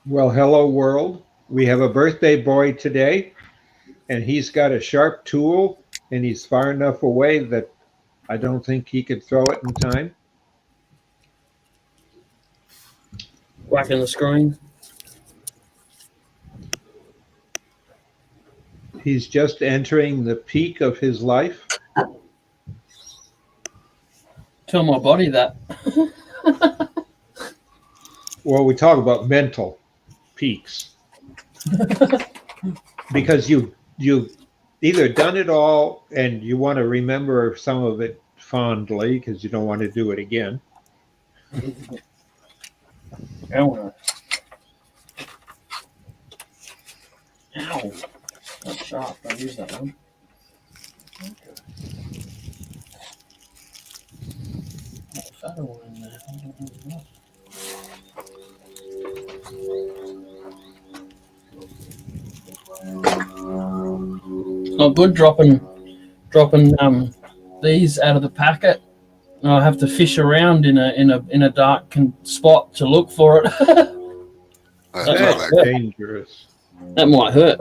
Well, hello, world. We have a birthday boy today, and he's got a sharp tool, and he's far enough away that I don't think he could throw it in time. Whacking the screen. He's just entering the peak of his life. Tell my body that. Well, we talk about mental peaks because you either done it all and you want to remember some of it fondly because you don't want to do it again. Ow. Ow. That's sharp. Don't use that one. Fatter one in there. Not good dropping these out of the packet. I have to fish around in a dark spot to look for it. That's That not That's might hurt. dangerous. That might hurt.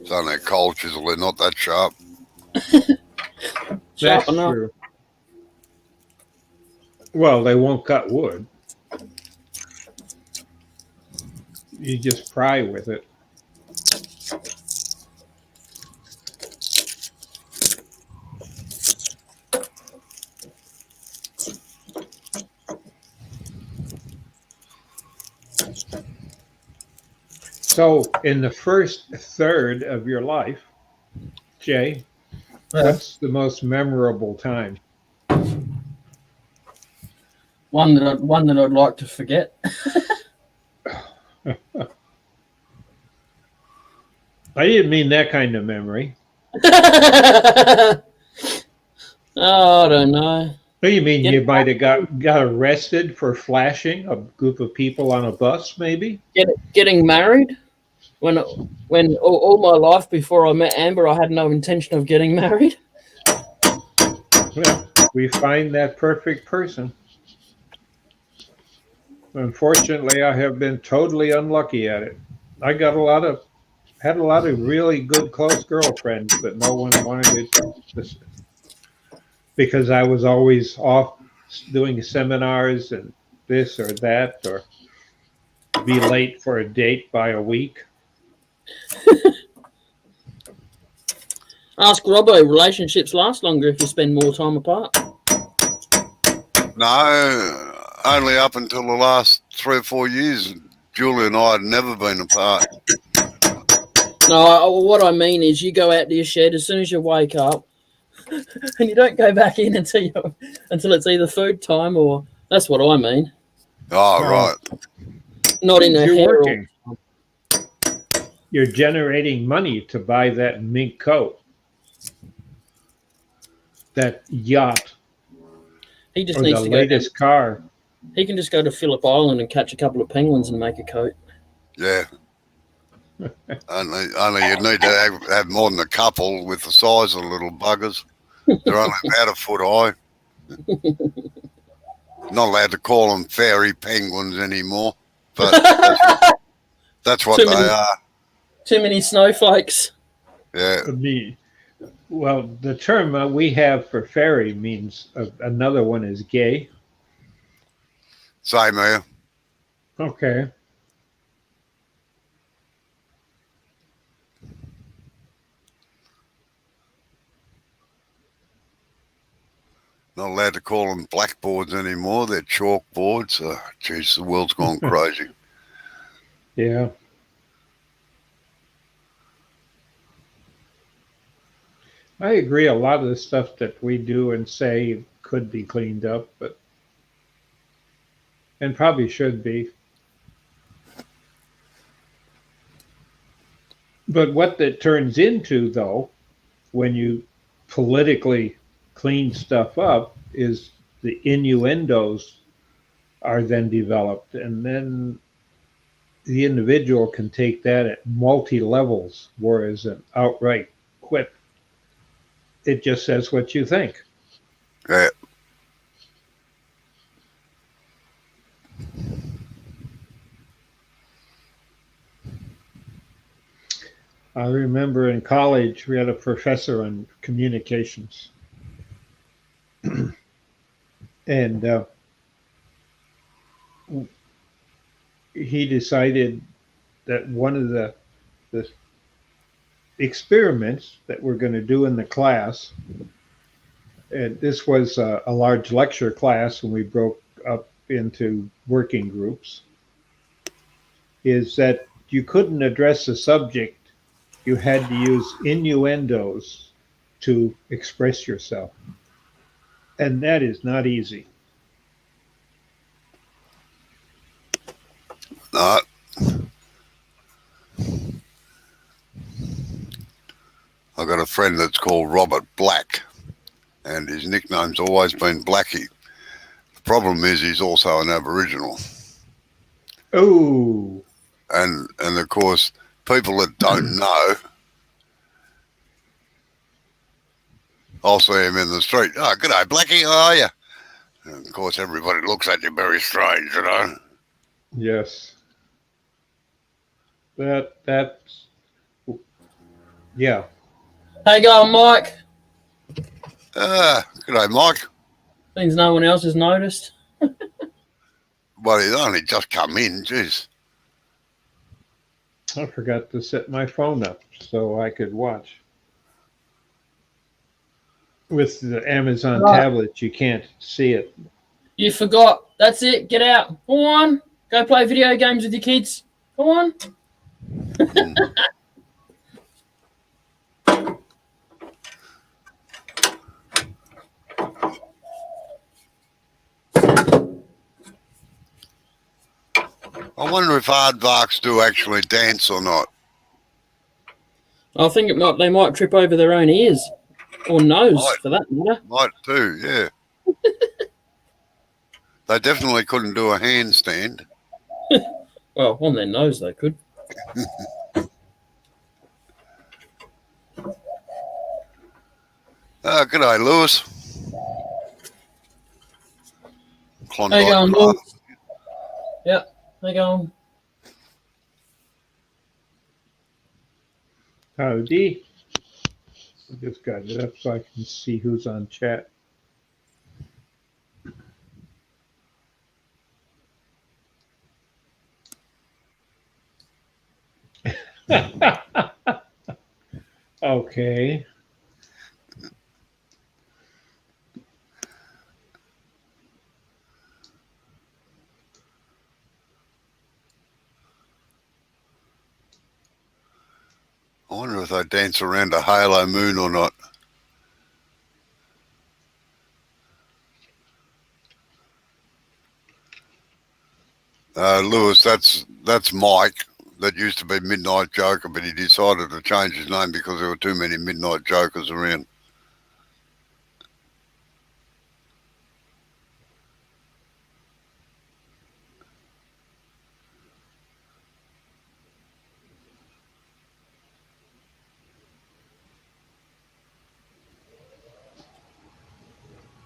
It's only a cold chisel. They're not that sharp. Sharp That's enough. true. Well, they won't cut wood. You just pry with it. So, in the first third of your life, Jay, what's the most memorable time? One that I'd like to forget. I didn't mean that kind of memory. Oh, I don't know. Oh, you mean Yeah. you might have got arrested for flashing a group of people on a bus, maybe? Getting married. When all my life before I met Amber, I had no intention of getting married. Well, we find that perfect person. Unfortunately, I have been totally unlucky at it. I had a lot of really good close girlfriends, but no one wanted it because I was always off doing seminars and this or that, or be late for a date by a week. Ask Robbo. Relationships last longer if you spend more time apart. No, only up until the last 3 or 4 years. Julie and I had never been apart. No, what I mean is you go out to your shed as soon as you wake up, and you don't go back in until it's either food time or that's what I mean. Oh, Oh, right. Not in a you're hair. working. You're generating money to buy that mink coat, that yacht, He just or needs the to go down. latest car. He can just go to Phillip Island and catch a couple of penguins and make a coat. Yeah. Only you need to have more than a couple with the size of the little buggers. They're only about a foot high. Not allowed to call them fairy penguins anymore, but that's what Too they many- are. Too many snowflakes. Yeah. Well, the term we have for fairy means another one is gay. Same here. Okay. Not allowed to call them blackboards anymore. They're chalkboards. Geez, the world's gone crazy. Yeah. I agree. A lot of the stuff that we do and say could be cleaned up, and probably should be. But what that turns into, though, when you politically clean stuff up, is the innuendos are then developed, and then the individual can take that at multi levels, whereas an outright quip, it just says what you think. Yeah. I remember in college we had a professor on communications, and he decided that one of the experiments that we're going to do in the class, and this was a large lecture class, and we broke up into working groups, is that you couldn't address the subject. You had to use innuendos to express yourself. And that is not easy. No, I've got a friend that's called Robert Black, and his nickname's always been Blackie. The problem is he's also an Aboriginal. Oh, And of course, people that don't know, I'll see him in the street. Oh, g'day, Blackie, how are you? And of course, everybody looks at you very strange, you know. yes. That's yeah. How you going, Mike? G'day, Mike. Things no one else has noticed. Well, he's only just come in, jeez. I forgot to set my phone up so I could watch. With the Amazon Right. tablet, you can't see it. You forgot. That's it. Get out. Go on. Go play video games with your kids. Go on. I wonder if aardvarks do actually dance or not. I think they might trip over their own ears or nose, Might. for that matter. Might too, yeah. They definitely couldn't do a handstand. Well, on their nose they could. G'day, Lewis. How you Klondike going, Bar. Lewis? Yeah. How you going? Howdy. I just got it up so I can see who's on chat. Okay. I wonder if they dance around a halo moon or not. Lewis, that's Mike. That used to be Midnight Joker, but he decided to change his name because there were too many Midnight Jokers around.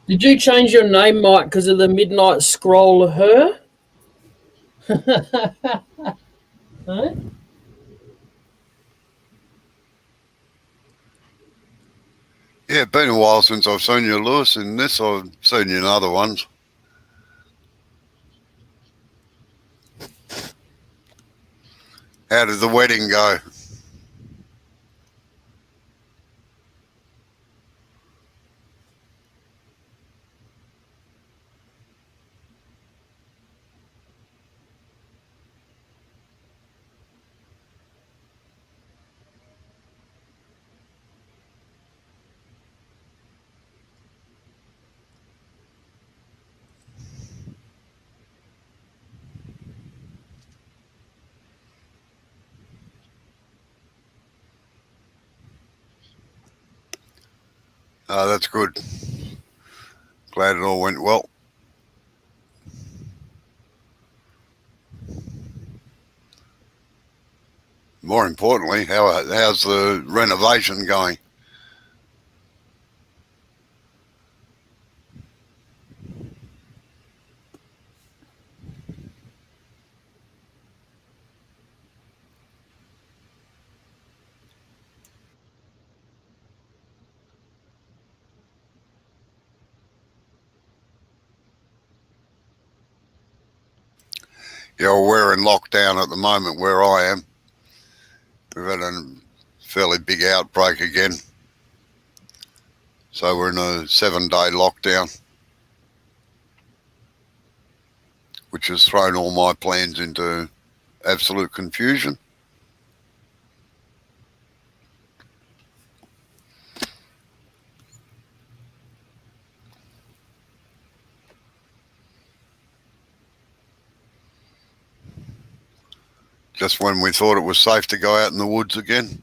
Did you change your name, Mike, because of the Midnight Scroll her? Huh? Yeah, it's been a while since I've seen you, Lewis. In this, I've seen you in other ones. How did the wedding go? Oh, that's good. Glad it all went well. More importantly, how's the renovation going? Yeah, well, we're in lockdown at the moment where I am. We've had a fairly big outbreak again. So we're in a 7-day lockdown, which has thrown all my plans into absolute confusion. Just when we thought it was safe to go out in the woods again.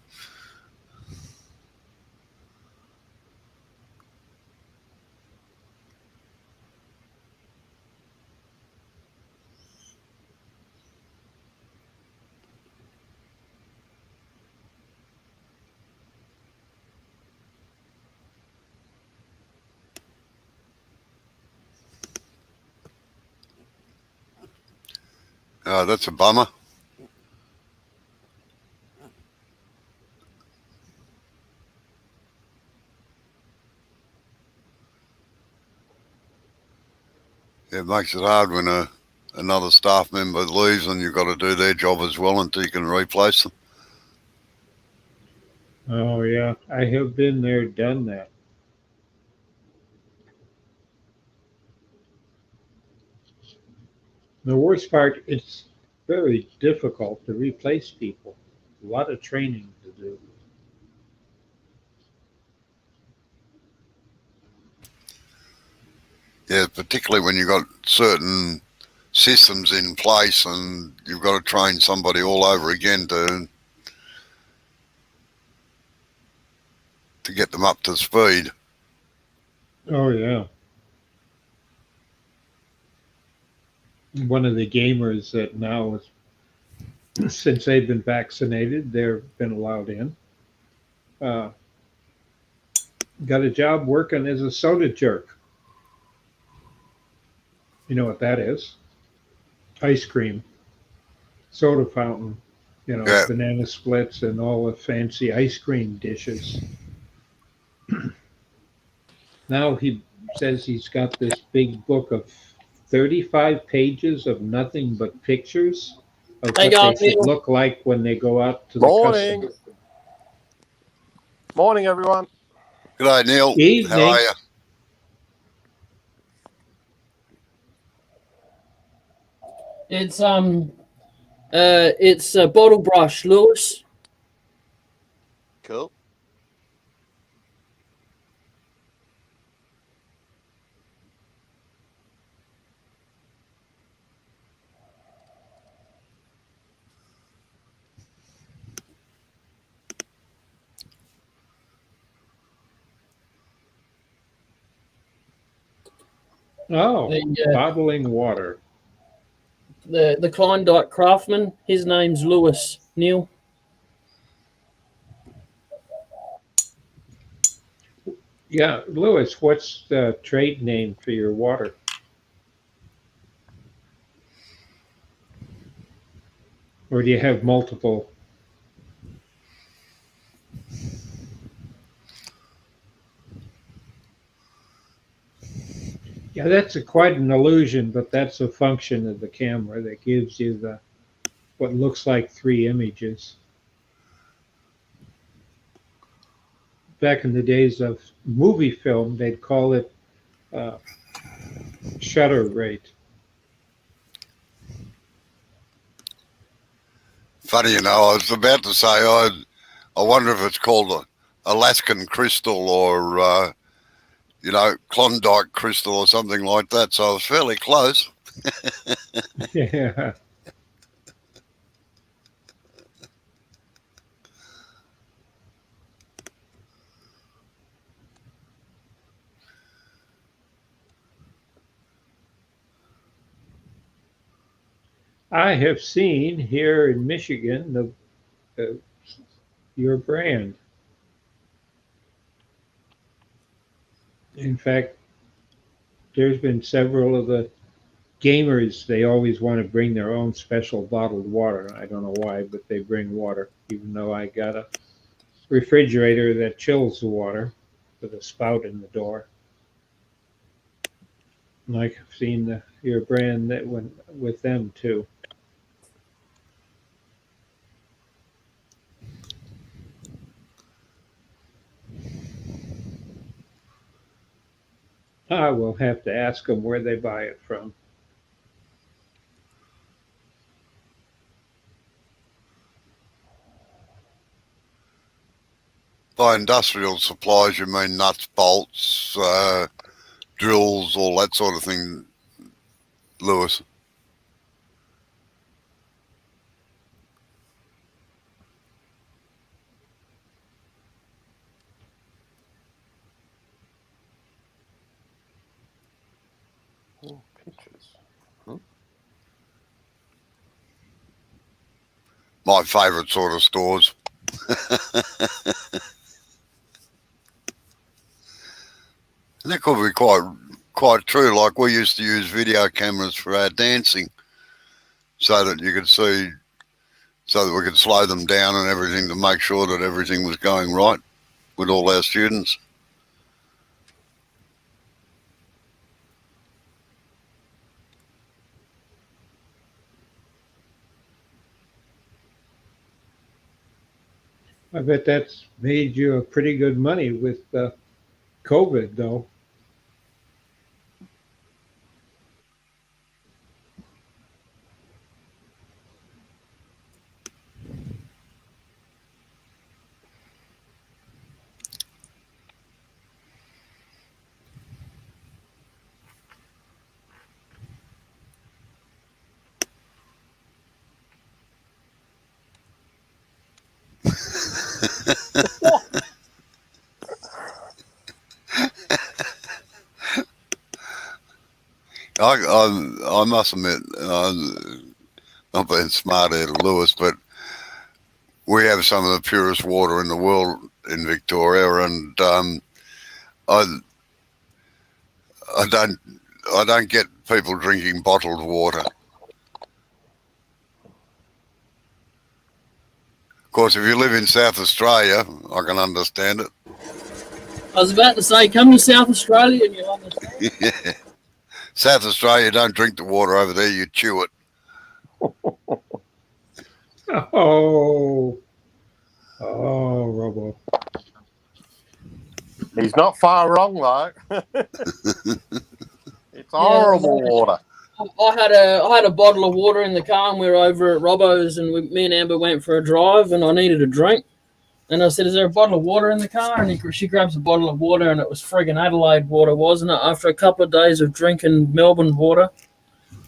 That's a bummer. It makes it hard when another staff member leaves and you've got to do their job as well until you can replace them. Oh yeah, I have been there, done that. The worst part, it's very difficult to replace people. A lot of training to do. Yeah, particularly when you've got certain systems in place and you've got to train somebody all over again to get them up to speed. Oh yeah. One of the gamers that now is, since they've been vaccinated, they've been allowed in. Uh, got a job working as a soda jerk. You know what that is? Ice cream, soda fountain, Yeah. banana splits and all the fancy ice cream dishes. Now he says he's got this big book of 35 pages of nothing but pictures of Hey, what they guys, should Neil. look like when they go out to the Morning. customer. Morning, everyone. G'day, Neil. Evening. How are you? It's Bottle Brush, Lewis. Cool. Oh, The bottling water. the Klondike Craftsman. His name's Lewis, Neil. Yeah, Lewis, what's the trade name for your water? Or do you have multiple? Yeah, that's quite an illusion, but that's a function of the camera that gives you what looks like 3 images. Back in the days of movie film, they'd call it shutter rate. Funny, I was about to say, I wonder if it's called Alaskan crystal or, Klondike crystal or something like that. So I was fairly close. Yeah. I have seen here in Michigan your brand. In fact, there's been several of the gamers, they always want to bring their own special bottled water. I don't know why, but they bring water, even though I got a refrigerator that chills the water with a spout in the door. And I've seen your brand that went with them too. I will have to ask them where they buy it from. By industrial supplies, you mean nuts, bolts, drills, all that sort of thing, Lewis? Pictures. My favourite sort of stores. And that could be quite true. Like we used to use video cameras for our dancing, so that you could see, so that we could slow them down and everything to make sure that everything was going right with all our students. I bet that's made you a pretty good money with COVID, though. I must admit, not being smart out of Lewis, but we have some of the purest water in the world in Victoria, and I don't get people drinking bottled water. Of course, if you live in South Australia, I can understand it. I was about to say, come to South Australia and you'll understand. Yeah. South Australia, don't drink the water over there, you chew it. Oh, Robo. He's not far wrong though. It's horrible water. I had a bottle of water in the car, and we were over at Robbo's, and me and Amber went for a drive, and I needed a drink. And I said, "Is there a bottle of water in the car?" And she grabs a bottle of water, and it was friggin' Adelaide water, wasn't it? After a couple of days of drinking Melbourne water,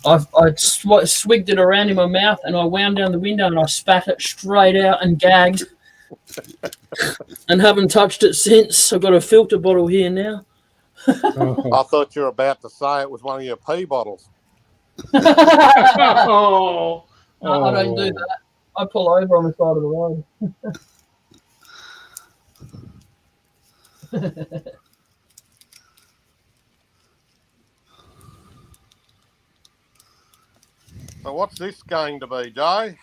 I swigged it around in my mouth, and I wound down the window, and I spat it straight out and gagged. And haven't touched it since. I've got a filter bottle here now. Oh. I thought you were about to say it was one of your pee bottles. Oh. No, I don't do that. I pull over on the side of the road. So what's this going to be, Joe?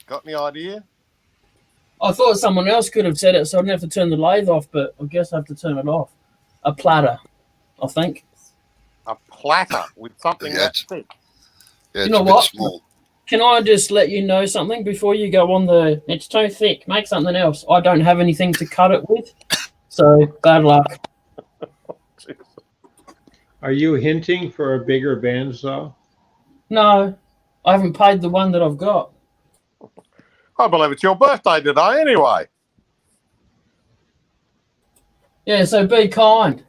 Got any idea? I thought someone else could have said it, so I didn't have to turn the lathe off, but I guess I have to turn it off. A platter, I think. A platter with something Yeah, that thick. Yeah, You it's know a bit what? small. Can I just let you know something before you go on the, it's too thick, make something else. I don't have anything to cut it with, so bad luck. Are you hinting for a bigger bandsaw? No, I haven't paid the one that I've got. I believe it's your birthday today anyway. Yeah, so be kind.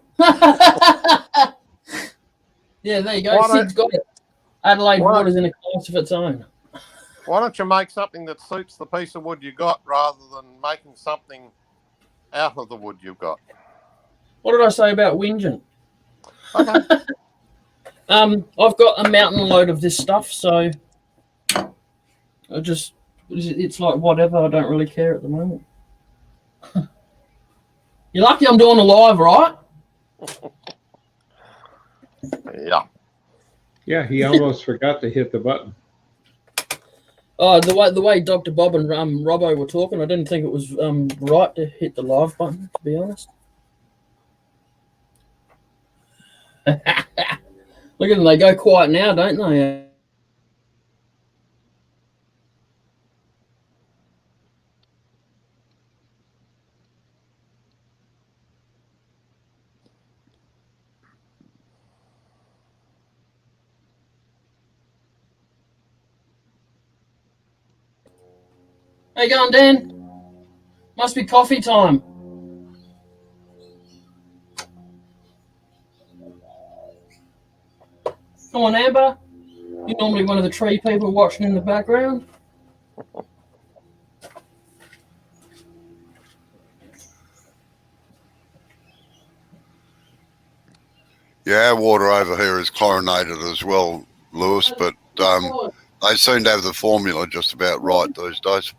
Yeah, there you go. Why don't- Sid's got it. Adelaide Why- Water's in a class of its own. Why don't you make something that suits the piece of wood you got rather than making something out of the wood you've got? What did I say about whinging? Okay. I've got a mountain load of this stuff, so it's like whatever. I don't really care at the moment. You're lucky I'm doing a live, right? Yeah. Yeah, he almost forgot to hit the button. Oh, the way Dr. Bob and Robbo were talking, I didn't think it was right to hit the live button, to be honest. Look at them, they go quiet now, don't they? How you going, Dan? Must be coffee time. Come on, Amber. You're normally one of the tree people watching in the background. Yeah, our water over here is chlorinated as well, Lewis, but they seem to have the formula just about right these days.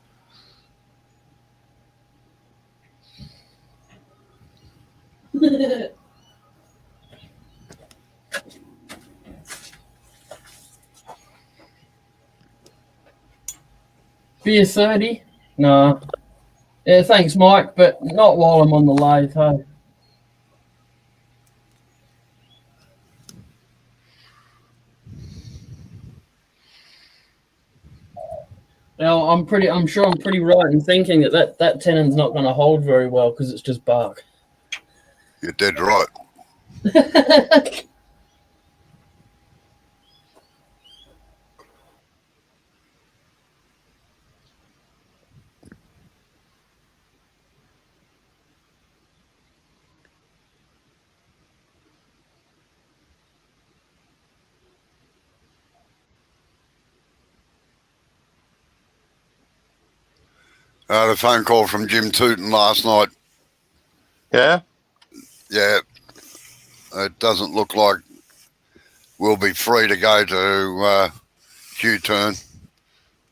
Beer 30? No. Yeah, thanks, Mike, but not while I'm on the lathe, hey. Now, I'm sure I'm pretty right in thinking that tenon's not going to hold very well because it's just bark. You're dead right. I had a phone call from Jim Tootin last night. Yeah? Yeah, it doesn't look like we'll be free to go to Q-turn,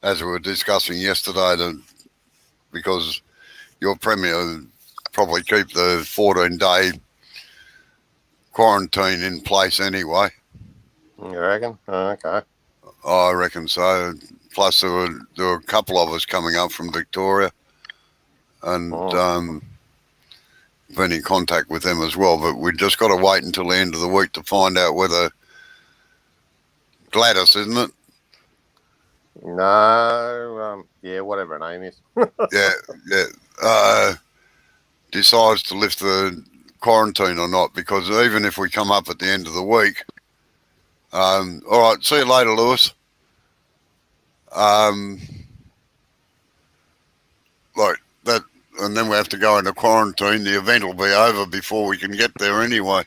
as we were discussing yesterday, because your Premier will probably keep the 14-day quarantine in place anyway. You reckon? Oh, okay. I reckon so. Plus, there were a couple of us coming up from Victoria, and been in contact with them as well. But we've just got to wait until the end of the week to find out whether Gladys, isn't it? No, yeah, whatever her name is. yeah, decides to lift the quarantine or not. Because even if we come up at the end of the week, all right, see you later, Lewis. Like that, and then we have to go into quarantine. The event will be over before we can get there anyway.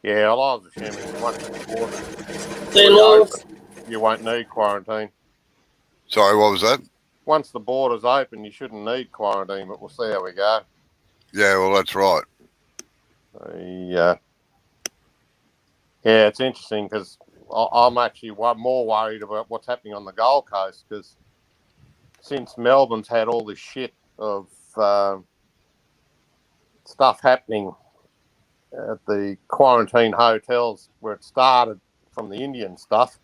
Yeah, well, I was assuming once the borders See you, Lewis. you won't need quarantine. Sorry, what was that? Once the borders open, you shouldn't need quarantine, but we'll see how we go. Yeah, well, that's right. Yeah, it's interesting because I'm actually more worried about what's happening on the Gold Coast because since Melbourne's had all this shit of stuff happening at the quarantine hotels where it started from the Indian stuff,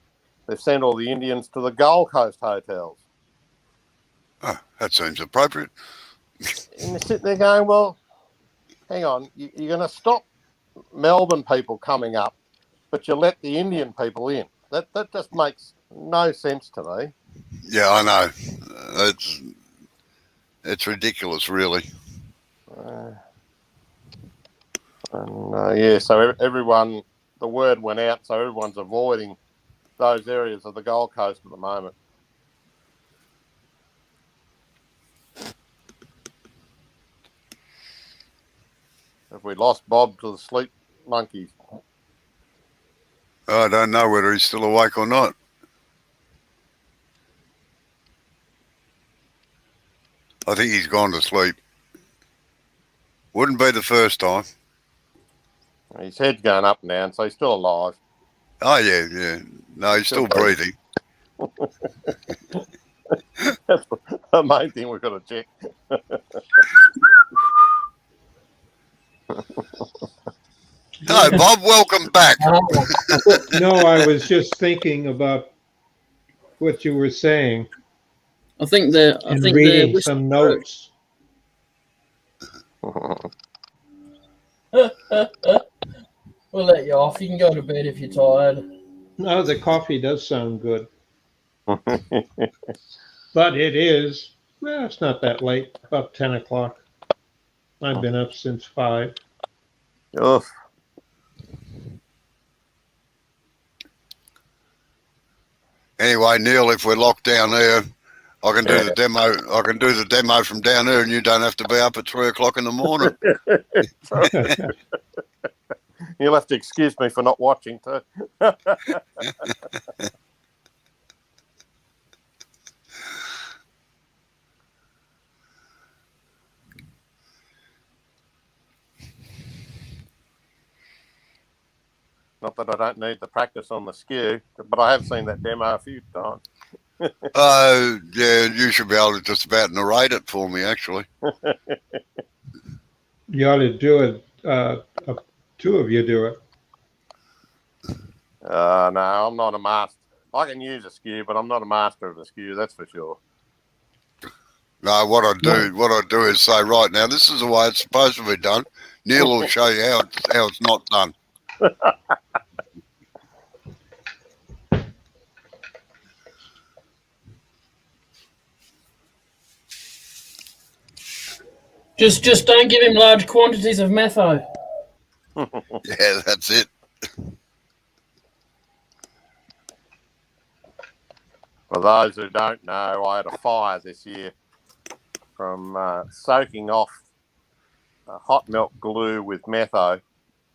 they've sent all the Indians to the Gold Coast hotels. Oh, that seems appropriate. And you're sitting there going, well, hang on, you're going to stop Melbourne people coming up, but you let the Indian people in. That just makes no sense to me. Yeah, I know. It's ridiculous, really. So everyone, the word went out, so everyone's avoiding those areas of the Gold Coast at the moment. Have we lost Bob to the sleep monkeys? I don't know whether he's still awake or not. I think he's gone to sleep. Wouldn't be the first time. His head's going up and down, so he's still alive. Oh, yeah. No, he's still breathing. That's the main thing we've got to check. Hello, Bob. Welcome back. No, I was just thinking about what you were saying I think reading some notes. We'll let you off. You can go to bed if you're tired. No, the coffee does sound good. But it's not that late, about 10 o'clock. I've been up since 5. Oof. Anyway, Neil, if we're locked down there, I can do the demo. I can do the demo from down here, and you don't have to be up at 3 o'clock in the morning. You'll have to excuse me for not watching too. Not that I don't need the practice on the skew, but I have seen that demo a few times. Yeah, you should be able to just about narrate it for me, actually. You ought to do it. Two of you do it. No, I'm not a master. I can use a skew, but I'm not a master of the skew. That's for sure. No, what I do is say, right now, this is the way it's supposed to be done. Neil will show you how it's not done. Just don't give him large quantities of metho. Yeah, that's it. For those who don't know, I had a fire this year from soaking off hot melt glue with metho,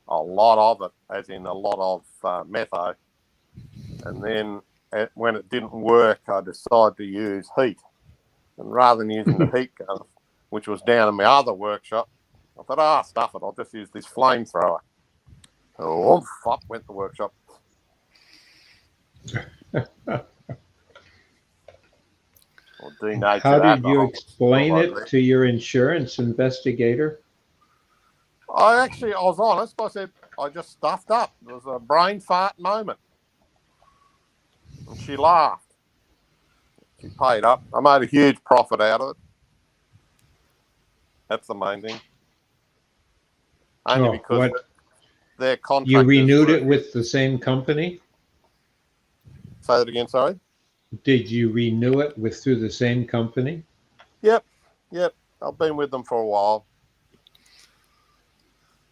a lot of it, as in a lot of metho. And then when it didn't work, I decided to use heat. And rather than using the heat gun, which was down in my other workshop, I thought, stuff it, I'll just use this flamethrower. Oh, up went the workshop. How did you explain it to your insurance investigator? I was honest. I said, I just stuffed up. It was a brain fart moment. And she laughed. She paid up. I made a huge profit out of it. That's the main thing. Only because their contract. You renewed it with the same company? Say that again, sorry? Did you renew it through the same company? Yep. I've been with them for a while.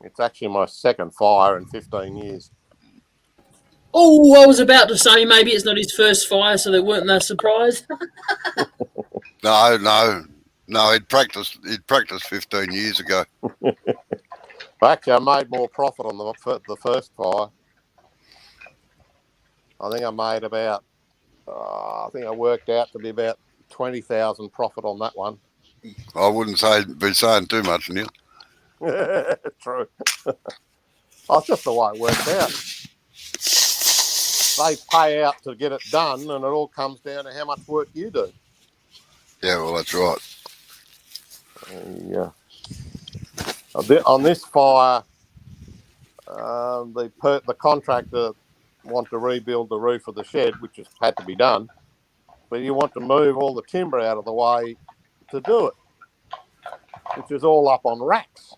It's actually my second fire in 15 years. Oh, I was about to say maybe it's not his first fire, so they weren't that surprised. No. He'd practiced 15 years ago. Actually, I made more profit on the first fire. I think I made about. I think I worked out to be about 20,000 profit on that one. I wouldn't be saying too much, Neil. True. That's just the way it worked out. They pay out to get it done, and it all comes down to how much work you do. Yeah, well, that's right. Yeah. On this fire, the contractor want to rebuild the roof of the shed, which has had to be done, but you want to move all the timber out of the way to do it, which is all up on racks.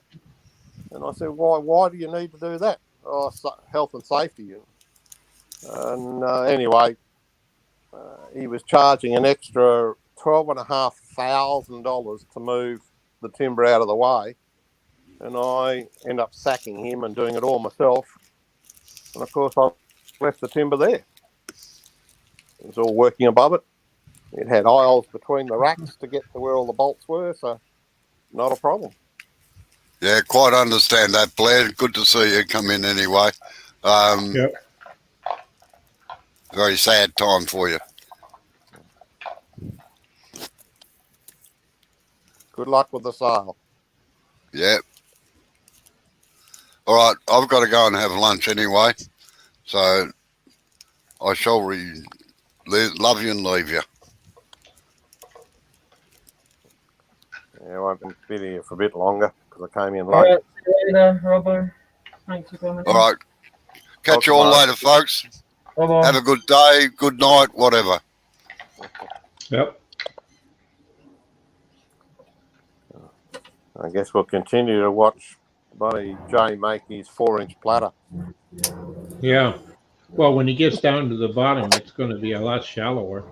And I said, why do you need to do that? Oh, health and safety. And anyway, he was charging an extra $12,500 to move the timber out of the way, and I end up sacking him and doing it all myself. And of course, I left the timber there. It was all working above it. It had aisles between the racks to get to where all the bolts were, so not a problem. Yeah, quite understand that, Blair. Good to see you come in anyway. Yep. Very sad time for you. Good luck with the sale. Yeah. All right, I've got to go and have lunch anyway. So I shall love you and leave you. Yeah, I won't be here for a bit longer because I came in All late. right, see you later, Robbo. Thanks for coming. All right. Catch you all later, folks. Bye-bye. Have a good day, good night, whatever. Yep. I guess we'll continue to watch Buddy Jay make his 4-inch platter. Yeah. Well, when he gets down to the bottom, it's going to be a lot shallower.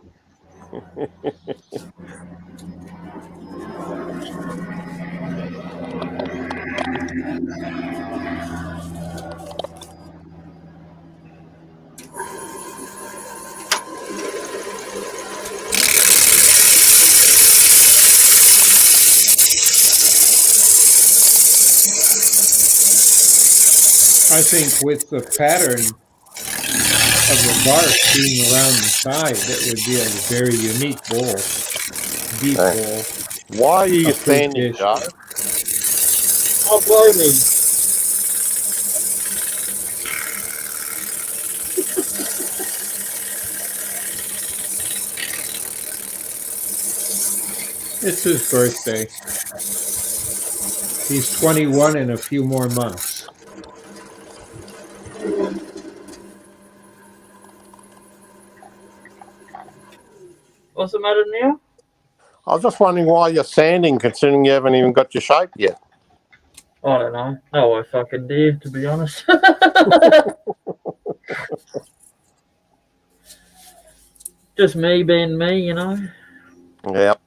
I think with the pattern of the bark being around the side, that would be a very unique bowl, deep bowl, Why are you a fruit standing, dish. Joe? Oh, blow me. It's his birthday. He's 21 in a few more months. What's the matter now? I was just wondering why you're sanding, considering you haven't even got your shape yet. I don't know. Oh, I fucking dare, to be honest. Just me being me, you know. Yep.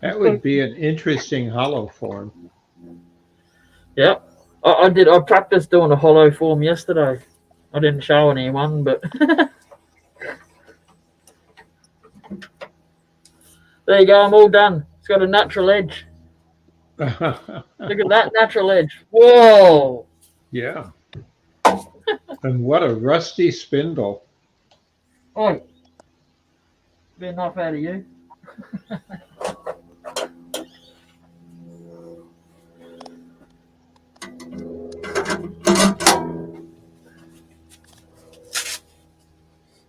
That would be an interesting hollow form. Yep. I practiced doing a hollow form yesterday. I didn't show anyone, but there you go. I'm all done. It's got a natural edge. Look at that natural edge. Whoa. Yeah. And what a rusty spindle. Oh. Bit enough out of you.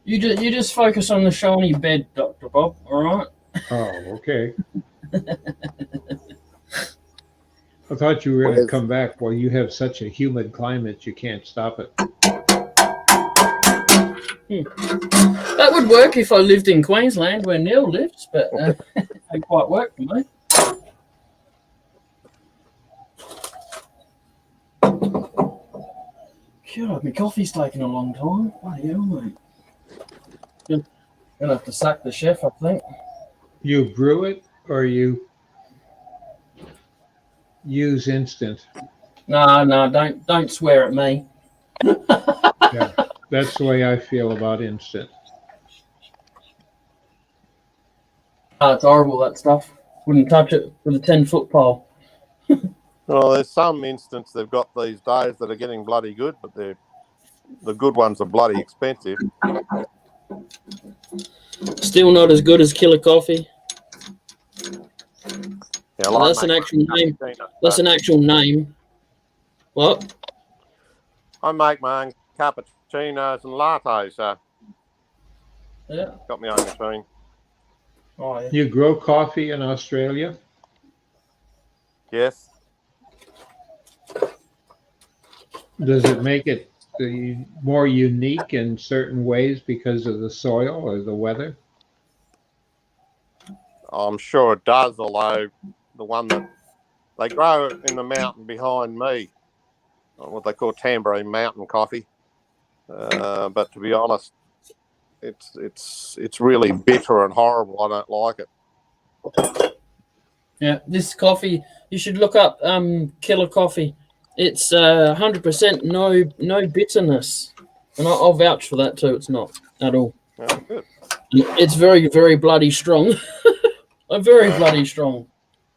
You just focus on the shiny bed, Dr. Bob, alright? Oh, okay. I thought you were going to come back. Well, you have such a humid climate, you can't stop it. That would work if I lived in Queensland where Neil lives, but it quite work for me. God, my coffee's taking a long time. Bloody hell, mate. Gonna have to sack the chef, I think. You brew it or you use instant? No, don't swear at me. Yeah, that's the way I feel about instant. Oh, it's horrible, that stuff. Wouldn't touch it with a 10-foot pole. Well, there's some instance they've got these days that are getting bloody good, but the good ones are bloody expensive. Still not as good as Killer Coffee. Yeah, Well, that's an actual name. That's an actual name. What? I make my own cappuccinos and lattes, so Yeah. got my own machine. Oh, yeah. You grow coffee in Australia? Yes. Does it make it more unique in certain ways because of the soil or the weather? I'm sure it does, although the one that they grow in the mountain behind me, what they call Tambourine Mountain coffee. But to be honest, it's really bitter and horrible. I don't like it. Yeah, this coffee, you should look up Killer Coffee. It's 100% no bitterness. And I'll vouch for that too. It's not at all. Oh, good. It's very, very bloody strong. Very bloody strong.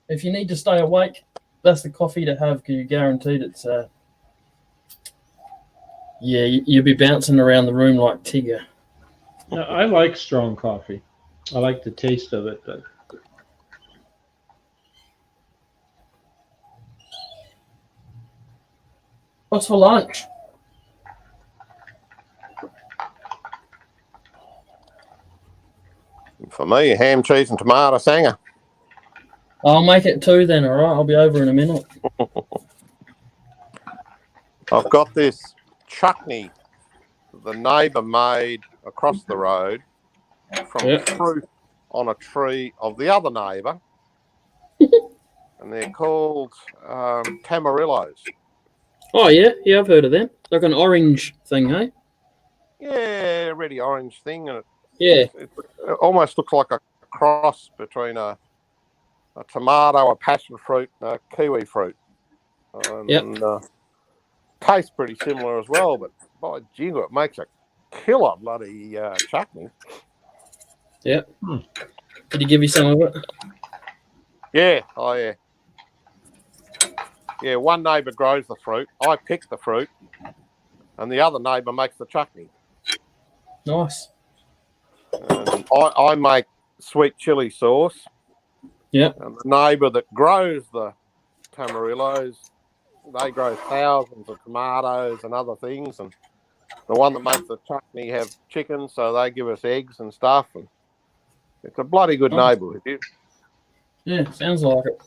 If you need to stay awake, that's the coffee to have because you're guaranteed it's... yeah, you'll be bouncing around the room like Tigger. Now, I like strong coffee. I like the taste of it, but What's for lunch? For me, ham, cheese, and tomato sanger. I'll make it 2 then, all right? I'll be over in a minute. I've got this chutney the neighbour made across the road from fruit on a tree of the other neighbour. And they're called tamarillos. Oh, yeah? Yeah, I've heard of them. Like an orange thing, hey? Yeah, really orange thing. And Yeah. it almost looks like a cross between a tomato, a passion fruit, and a kiwi fruit. And tastes pretty similar as well, but by jingo, it makes a killer bloody chutney. Yep. Did he give you some of it? Yeah, oh yeah. Yeah, one neighbour grows the fruit. I pick the fruit, and the other neighbour makes the chutney. Nice. And I make sweet chili sauce. Yep. And the neighbour that grows the tamarillos, they grow thousands of tomatoes and other things. And the one that makes the chutney have chicken, so they give us eggs and stuff. And it's a bloody good Nice. neighbourhood. Yeah, sounds like it.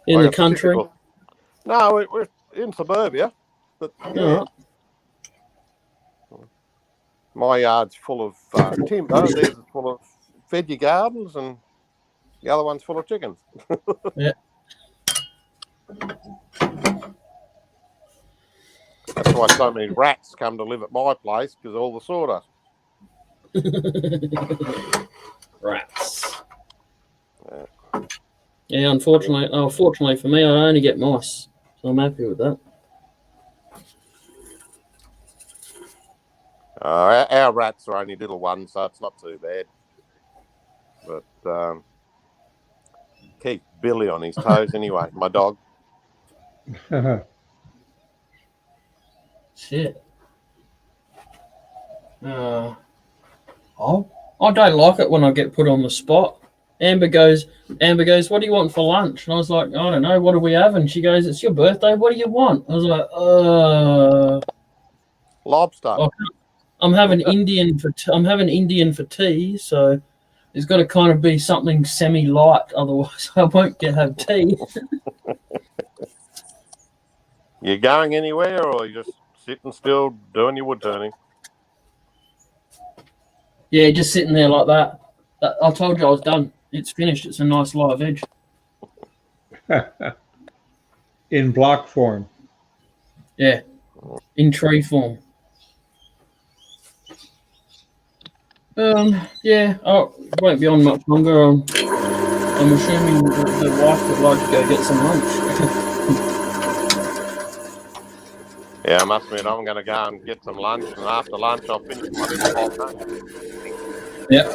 In Like the a country. typical- No, we're in suburbia. But yeah, Alright. my yard's full of timber. Theirs is full of veggie gardens, and the other one's full of chickens. Yeah. That's why so many rats come to live at my place, because of all the sawdust. Rats. Yeah, fortunately for me, I only get mice, so I'm happy with that. Our rats are only little ones, so it's not too bad. But keep Billy on his toes anyway, my dog. Shit. I don't like it when I get put on the spot. Amber goes, what do you want for lunch? And I was like, I don't know, what do we have? And she goes, it's your birthday, what do you want? I was like, Lobster. Oh, I'm having Indian for tea, so there's got to kind of be something semi-light, otherwise I won't have tea. You going anywhere, or you just sitting still doing your wood turning? Yeah, just sitting there like that. I told you I was done. It's finished. It's a nice live edge. In block form. Yeah, in tree form. Yeah. Oh, won't be on much longer. I'm assuming the wife would like to go get some lunch. Yeah, I must admit, I'm going to go and get some lunch, and after lunch, I'll finish my little podcast. Yep.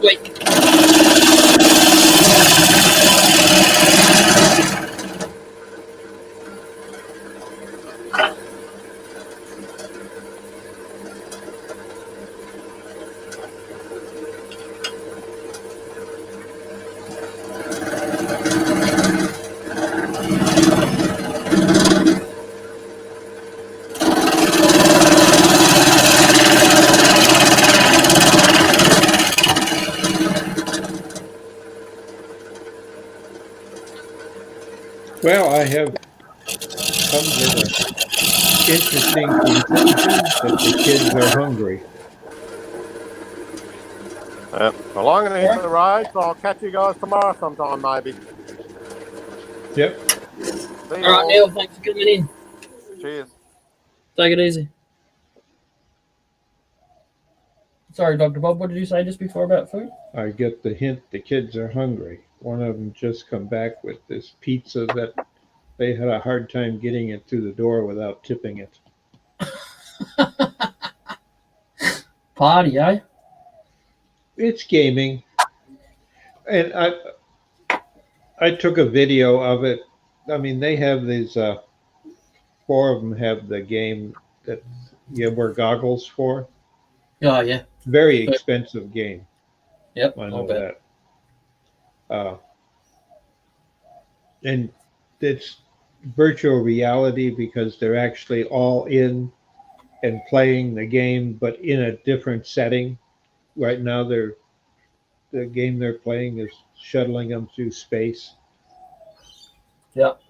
Wait. Well, I have come to the interesting conclusion that the kids are hungry. Well, I'm going to hit the road, so I'll catch you guys tomorrow sometime, maybe. Yep. See you All right, Neil. Thanks for coming in. Cheers. Take it easy. Sorry, Dr. Bob. What did you say just before about food? I get the hint the kids are hungry. One of them just come back with this pizza that they had a hard time getting it through the door without tipping it. Party, eh? It's gaming. And I took a video of it. I mean, they have these, 4 of them have the game that you wear goggles for. Oh, yeah. Very expensive game. Yep, I I'll know bet. that. And it's virtual reality because they're actually all in and playing the game, but in a different setting. Right now, the game they're playing is shuttling them through space. Yep.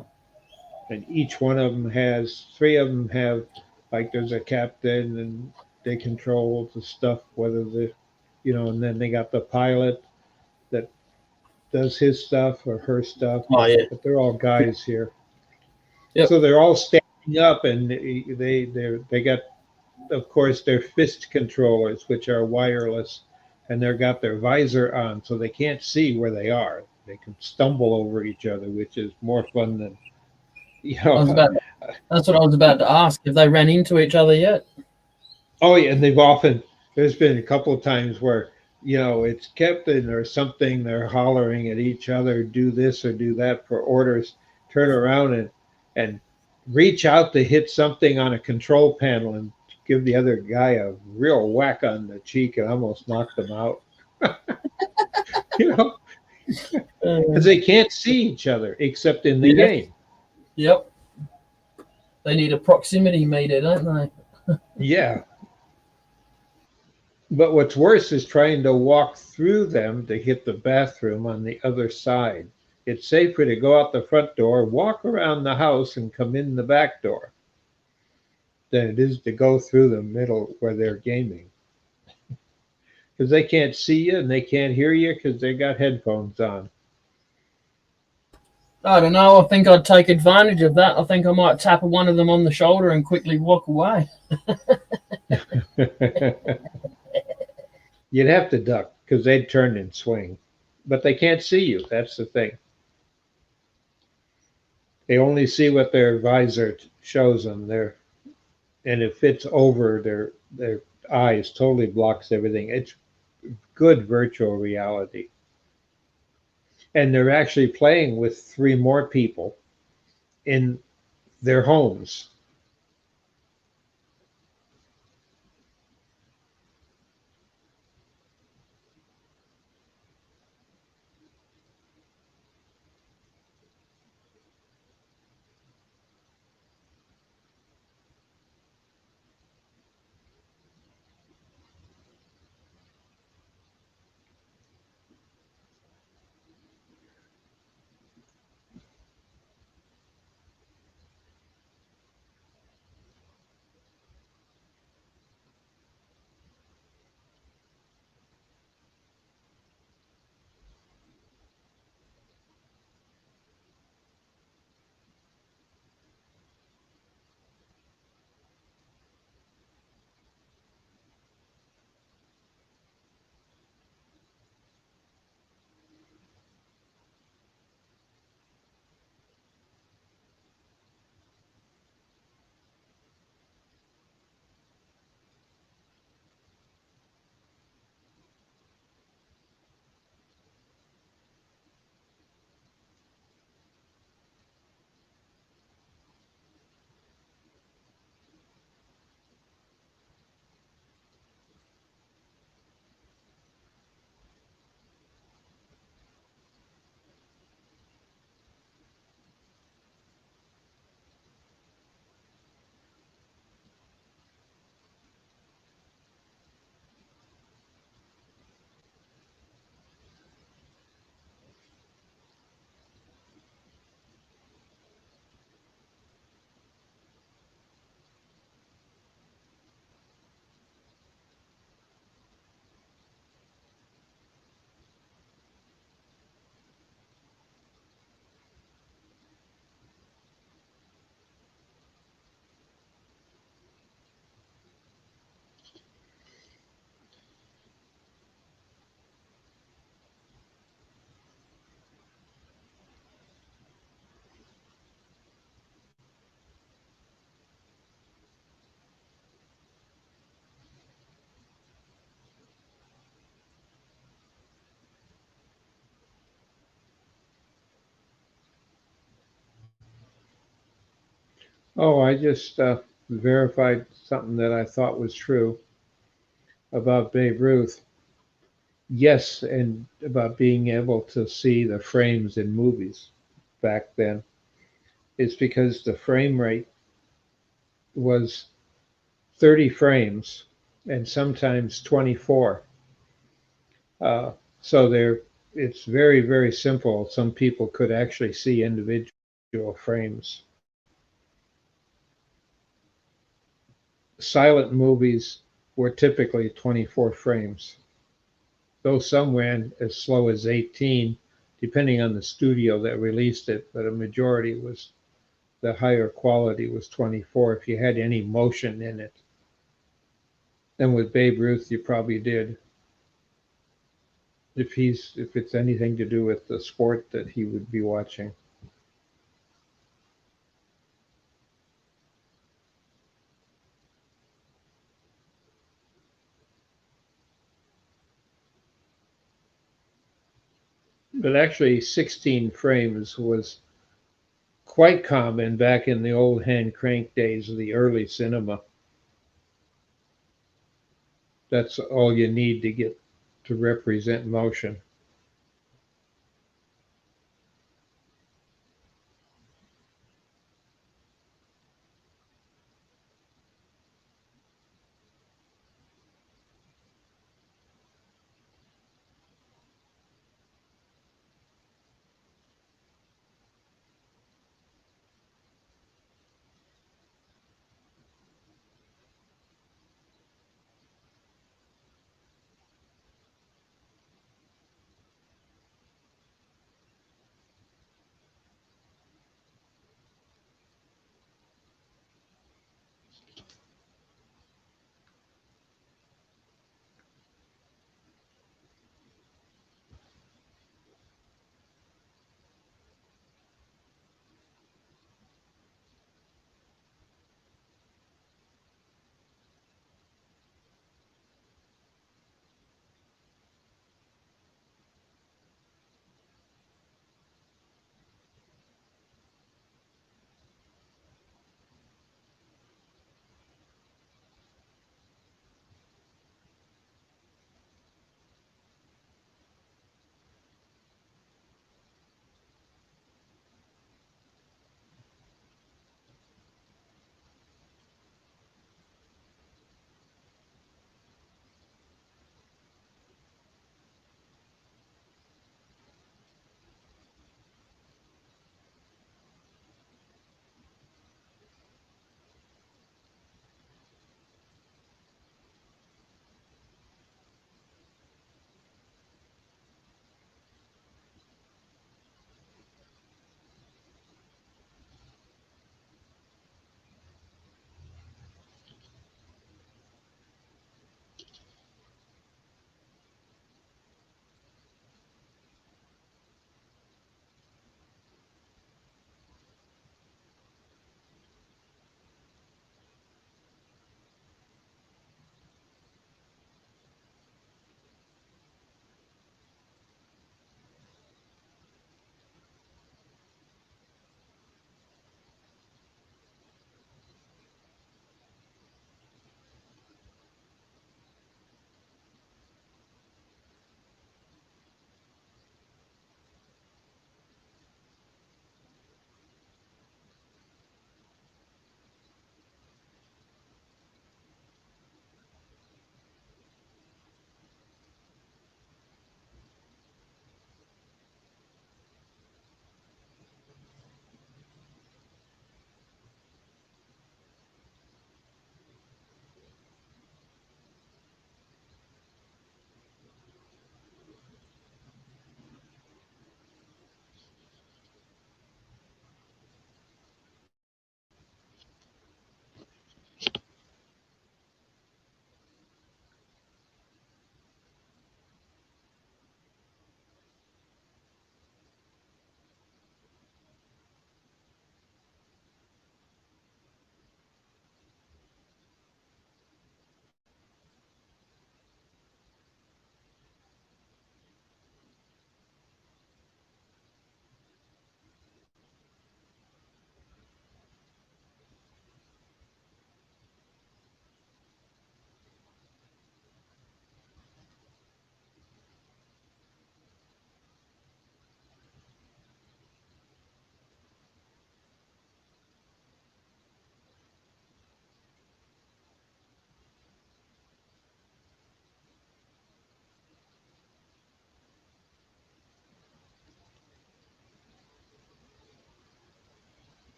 and each one of them has, three of them have, like there's a captain and they control the stuff, whether the, and then they got the pilot that does his stuff or her stuff, Oh yeah. but they're all guys here. Yep. So they're all standing up, and they got, of course, their fist controllers, which are wireless, and they've got their visor on, so they can't see where they are. They can stumble over each other, which is more fun than, That's what I was about to ask. If they ran into each other yet? Oh yeah, and there's been a couple of times where, it's captain or something, they're hollering at each other, do this or do that for orders, turn around and reach out to hit something on a control panel and give the other guy a real whack on the cheek and almost knock them out. Because they can't see each other except in the game. Yep. They need a proximity meter, don't they? Yeah. But what's worse is trying to walk through them to hit the bathroom on the other side. It's safer to go out the front door, walk around the house, and come in the back door than it is to go through the middle where they're gaming. Because they can't see you and they can't hear you because they got headphones on. I don't know. I think I'd take advantage of that. I think I might tap one of them on the shoulder and quickly walk away. You'd have to duck because they'd turn and swing. But they can't see you. That's the thing. They only see what their visor shows them. And if it's over, their eyes totally blocks everything. It's good virtual reality. And they're actually playing with three more people in their homes. Oh, I just verified something that I thought was true about Babe Ruth. Yes, and about being able to see the frames in movies back then. It's because the frame rate was 30 frames and sometimes 24. So it's very, very simple. Some people could actually see individual frames. silent movies were typically 24 frames, though some ran as slow as 18, depending on the studio that released it, but a majority was the higher quality was 24 if you had any motion in it. And with Babe Ruth, you probably did. If it's anything to do with the sport that he would be watching. But actually, 16 frames was quite common back in the old hand crank days of the early cinema. That's all you need to get to represent motion.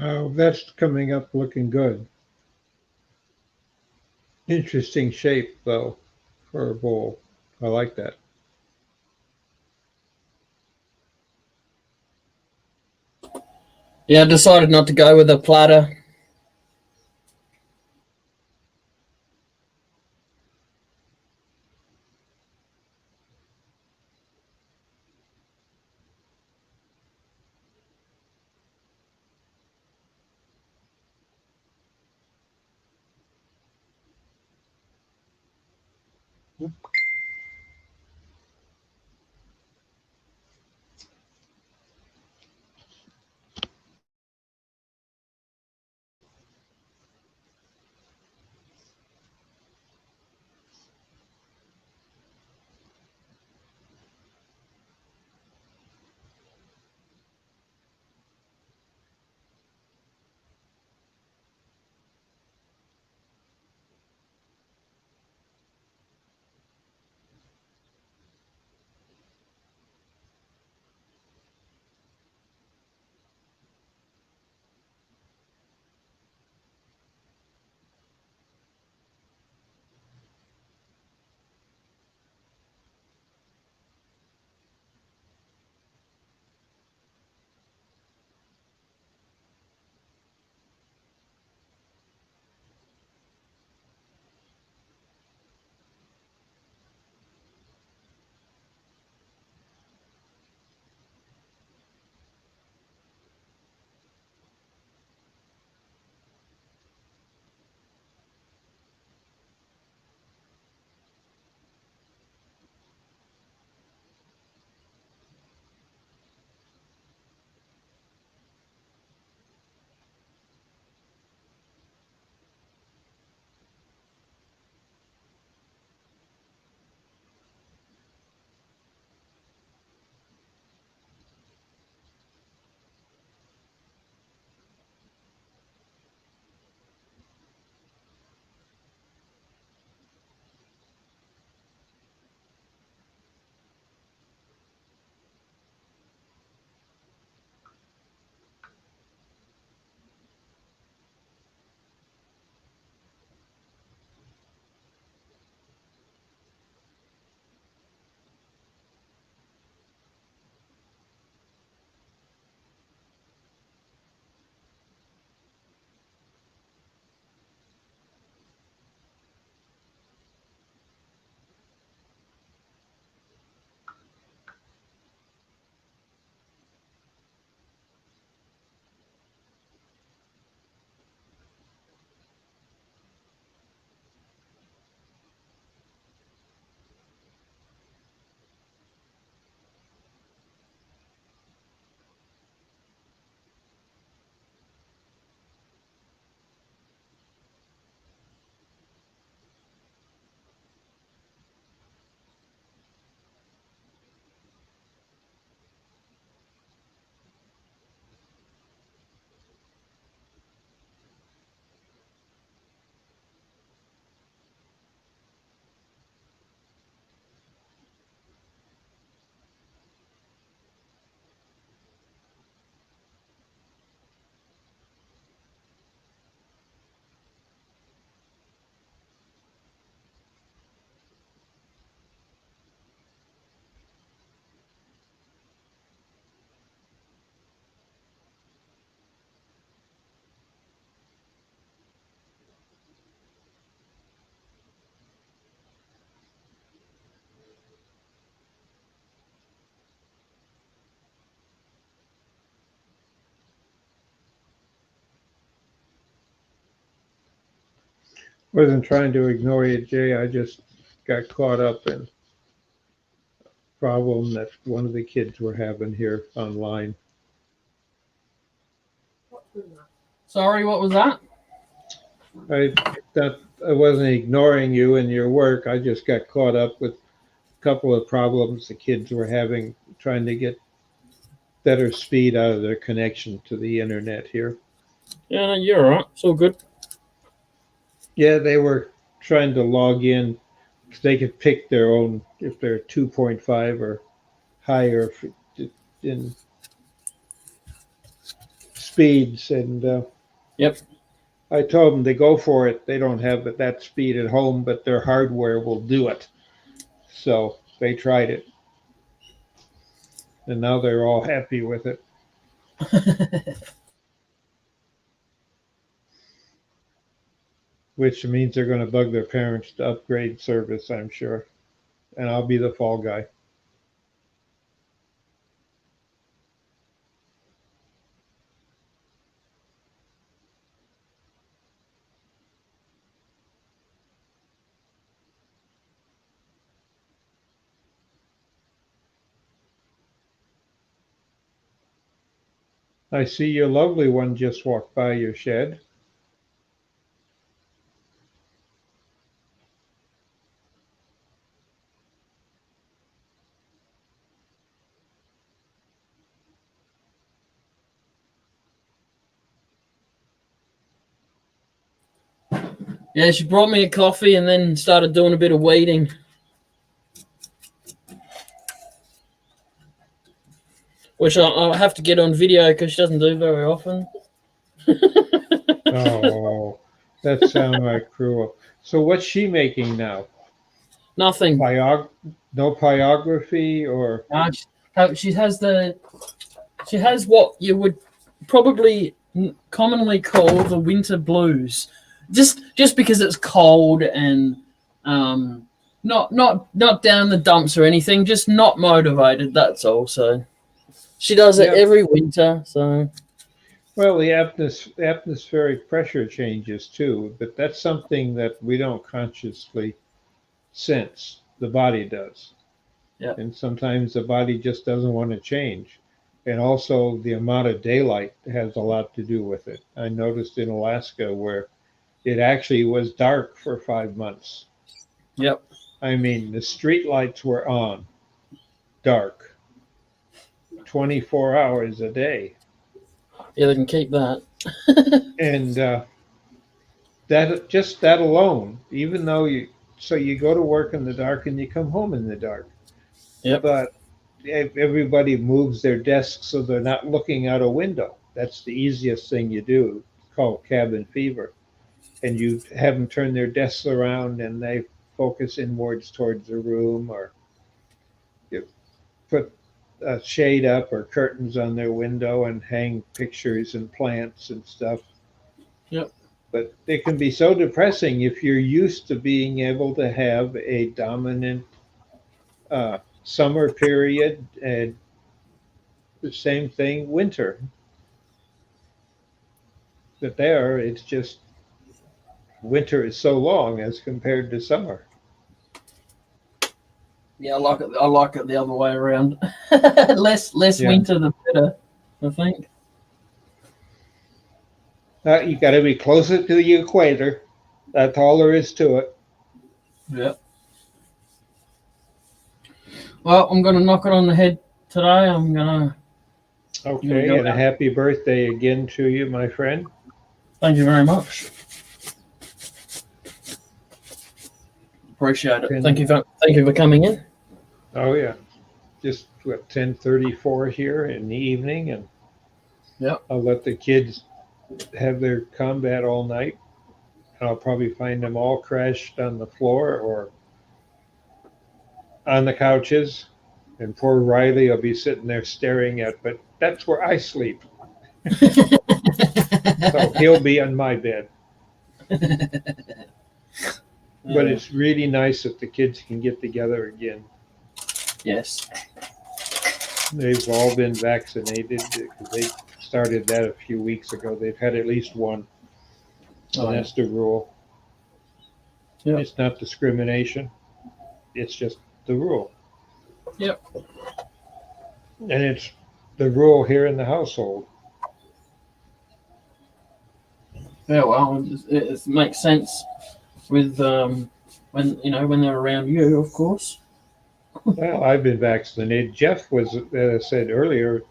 Oh, that's coming up looking good. Interesting shape, though, for a bowl. I like that. Yeah, I decided not to go with a platter. Wasn't trying to ignore you, Jay. I just got caught up in a problem that one of the kids were having here online. Sorry, what was that? I that I wasn't ignoring you and your work. I just got caught up with a couple of problems the kids were having trying to get better speed out of their connection to the internet here. Yeah, no, you're all right. It's all good. Yeah, they were trying to log in. They could pick their own if they're 2.5 or higher in speeds, and Yep. I told them to go for it. They don't have that speed at home, but their hardware will do it. So they tried it, and now they're all happy with it. Which means they're going to bug their parents to upgrade service, I'm sure. And I'll be the fall guy. I see your lovely one just walked by your shed. Yeah, she brought me a coffee and then started doing a bit of weeding. Which I'll have to get on video because she doesn't do very often. Oh, that sounds like cruel. So what's she making now? Nothing. No pyography or She has what you would probably commonly call the winter blues, just because it's cold and not down the dumps or anything, just not motivated. That's all. So she does it every winter. So well, the atmospheric pressure changes too, but that's something that we don't consciously sense. The body does. Yeah. And sometimes the body just doesn't want to change. And also the amount of daylight has a lot to do with it. I noticed in Alaska where it actually was dark for 5 months. Yep. I mean, the street lights were on, dark, 24 hours a day. Yeah, they can keep that. And that alone, even though you go to work in the dark and you come home in the dark. Yep. But everybody moves their desks so they're not looking out a window. That's the easiest thing you do. It's called cabin fever. And you have them turn their desks around and they focus inwards towards the room, or you put a shade up or curtains on their window and hang pictures and plants and stuff. Yep. But it can be so depressing if you're used to being able to have a dominant summer period and the same thing winter. But there, it's just winter is so long as compared to summer. Yeah, I like it the other way around. less winter the better, I think. You got to be closer to the equator. That's all there is to it. Yeah. Well, I'm going to knock it on the head today. I'm going to. Okay, and a happy birthday again to you, my friend. Thank you very much. Appreciate it. Thank you for coming in. Oh yeah, just 10:34 here in the evening, and I'll let the kids have their combat all night. And I'll probably find them all crashed on the floor or on the couches, and poor Riley will be sitting there staring at. But that's where I sleep, so he'll be on my bed. But it's really nice that the kids can get together again. Yes. They've all been vaccinated because they started that a few weeks ago. They've had at least one. And that's the rule. Yep. It's not discrimination. It's just the rule. Yep. And it's the rule here in the household. Yeah, well, it makes sense with when they're around you, of course. Well, I've been vaccinated. Jeff was, as I said earlier,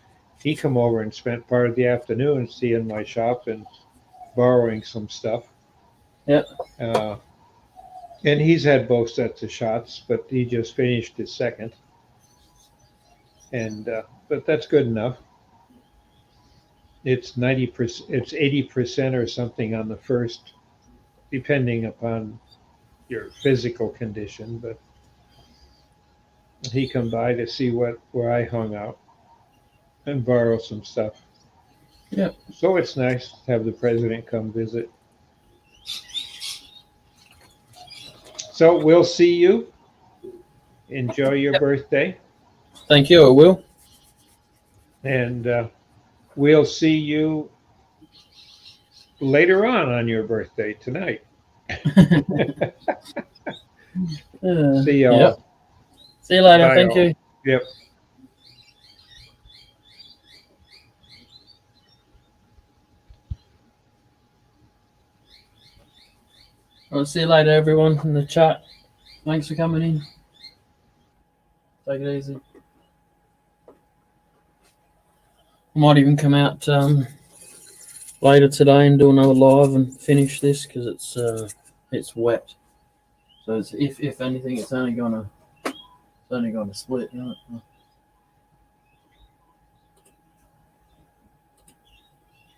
he come over and spent part of the afternoon seeing my shop and borrowing some stuff. Yeah. And he's had both sets of shots, but he just finished his second. And but that's good enough. it's 90%, it's 80% or something on the first, depending upon your physical condition. But he come by to see where I hung out and borrow some stuff. Yeah. So it's nice to have the president come visit. So we'll see you. Enjoy your birthday. Thank you. I will. And we'll see you later on your birthday tonight. See y'all. Yep. See you later. Bye, Thank all. you. Yep. I'll see you later, everyone in the chat. Thanks for coming in. Take it easy. I might even come out later today and do another live and finish this because it's wet. So if anything, it's only gonna split. You know?